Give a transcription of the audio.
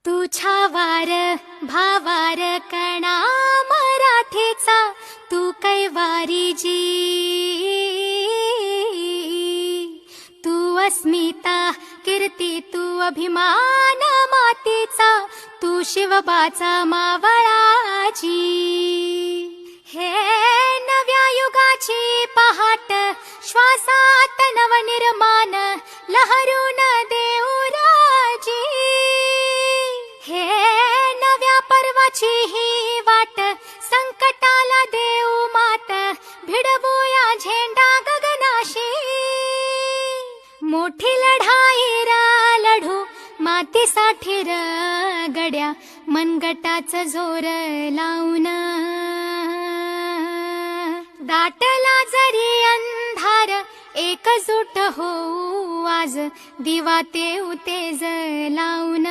तुझ्या वार भावार कणा मराठीचा तू कैवारी जी, तू अस्मिता कीर्ती तू अभिमान मातीचा, तू शिवबाचा मावळाची. हे नव्या युगाची पहाट श्वासात नवनिर्माण लहरून देऊ राजी. हे नव्या पर्वाची ही वाट संकटाला देऊ मात, भिडवूया झेंडा गगनाशी. मोठी लढाई रा लढू मातीसाठी र गड्या, मनगटाचं जोर लावून. दाटला जरी अंधार एकजूट होऊ आज, दिवा तेज लावून.